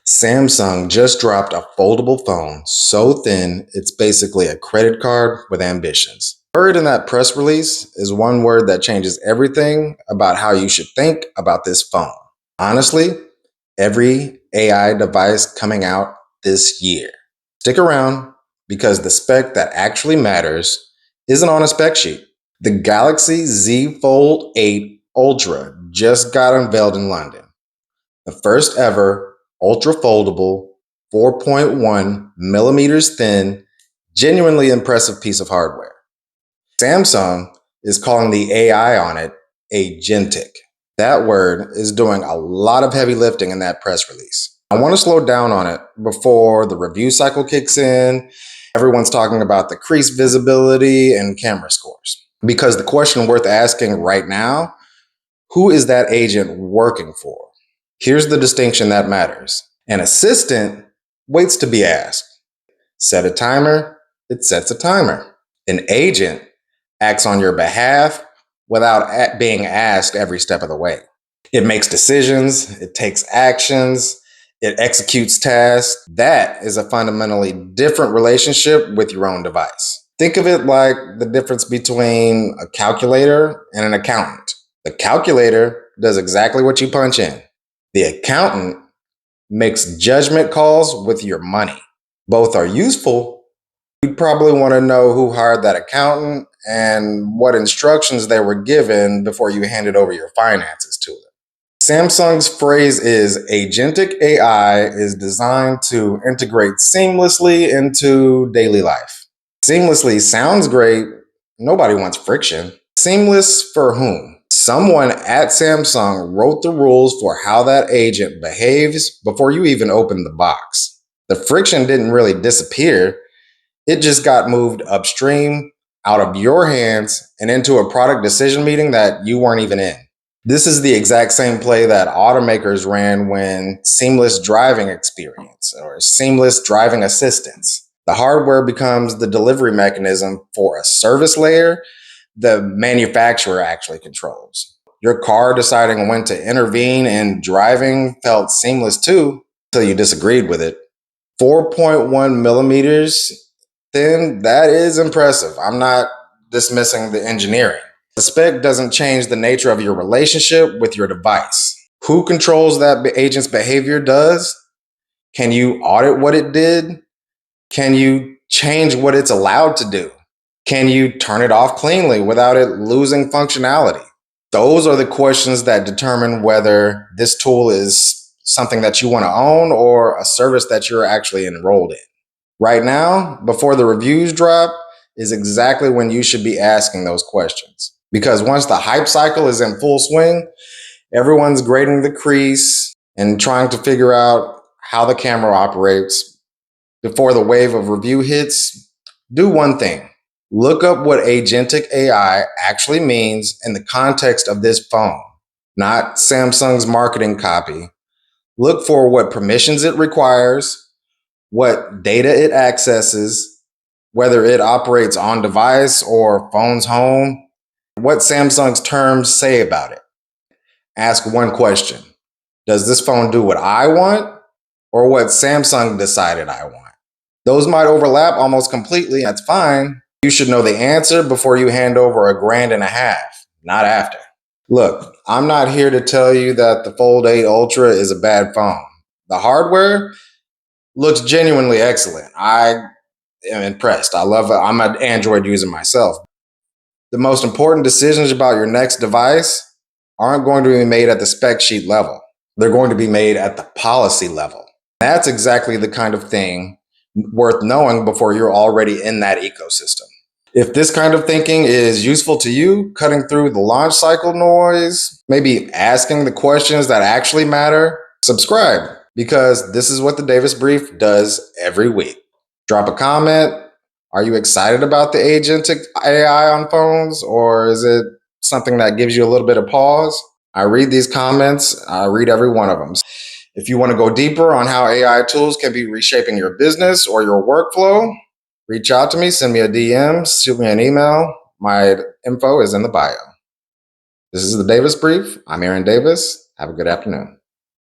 Samsung just dropped a foldable phone so thin it's basically a credit card with ambitions. Word in that press release is one word that changes everything about how you should think about this phone. Honestly, every AI device coming out this year. Stick around because the spec that actually matters isn't on a spec sheet. The Galaxy Z Fold 8 Ultra just got unveiled in London. The first ever ultra foldable, 4.1 millimeters thin, genuinely impressive piece of hardware. Samsung is calling the AI on it agentic. That word is doing a lot of heavy lifting in that press release. I want to slow down on it before the review cycle kicks in. Everyone's talking about the crease visibility and camera scores. Because the question worth asking right now, who is that agent working for? Here's the distinction that matters. An assistant waits to be asked. Set a timer, it sets a timer. An agent acts on your behalf without being asked every step of the way. It makes decisions, it takes actions, it executes tasks. That is a fundamentally different relationship with your own device. Think of it like the difference between a calculator and an accountant. The calculator does exactly what you punch in. The accountant makes judgment calls with your money. Both are useful. You'd probably want to know who hired that accountant and what instructions they were given before you handed over your finances to them. Samsung's phrase is agentic AI is designed to integrate seamlessly into daily life. Seamlessly sounds great. Nobody wants friction. Seamless for whom? Someone at Samsung wrote the rules for how that agent behaves before you even open the box. The friction didn't really disappear. It just got moved upstream, out of your hands, and into a product decision meeting that you weren't even in. This is the exact same play that automakers ran when seamless driving experience or seamless driving assistance. The hardware becomes the delivery mechanism for a service layer the manufacturer actually controls. Your car deciding when to intervene in driving felt seamless too, until you disagreed with it. 4.1 millimeters thin, that is impressive. I'm not dismissing the engineering. The spec doesn't change the nature of your relationship with your device. Who controls that agent's behavior does. Can you audit what it did? Can you change what it's allowed to do? Can you turn it off cleanly without it losing functionality? Those are the questions that determine whether this tool is something that you want to own or a service that you're actually enrolled in. Right now, before the reviews drop, is exactly when you should be asking those questions. Because once the hype cycle is in full swing, everyone's grading the crease and trying to figure out how the camera operates. Before the wave of review hits, do one thing. Look up what agentic AI actually means in the context of this phone, not Samsung's marketing copy. Look for what permissions it requires, what data it accesses, whether it operates on device or phone's home, what Samsung's terms say about it. Ask one question. Does this phone do what I want or what Samsung decided I want? Those might overlap almost completely. That's fine. You should know the answer before you hand over $1.5 grand, not after. Look, I'm not here to tell you that the Fold 8 Ultra is a bad phone. The hardware looks genuinely excellent. I am impressed. I love it. I'm an Android user myself. The most important decisions about your next device aren't going to be made at the spec sheet level. They're going to be made at the policy level. That's exactly the kind of thing worth knowing before you're already in that ecosystem. If this kind of thinking is useful to you, cutting through the launch cycle noise, maybe asking the questions that actually matter, subscribe, because this is what the Davis Brief does every week. Drop a comment. Are you excited about the agentic AI on phones, or is it something that gives you a little bit of pause? I read these comments. I read every one of them. If you want to go deeper on how AI tools can be reshaping your business or your workflow, reach out to me, send me a DM, shoot me an email. My info is in the bio. This is the Davis Brief. I'm Aaron Davis. Have a good afternoon.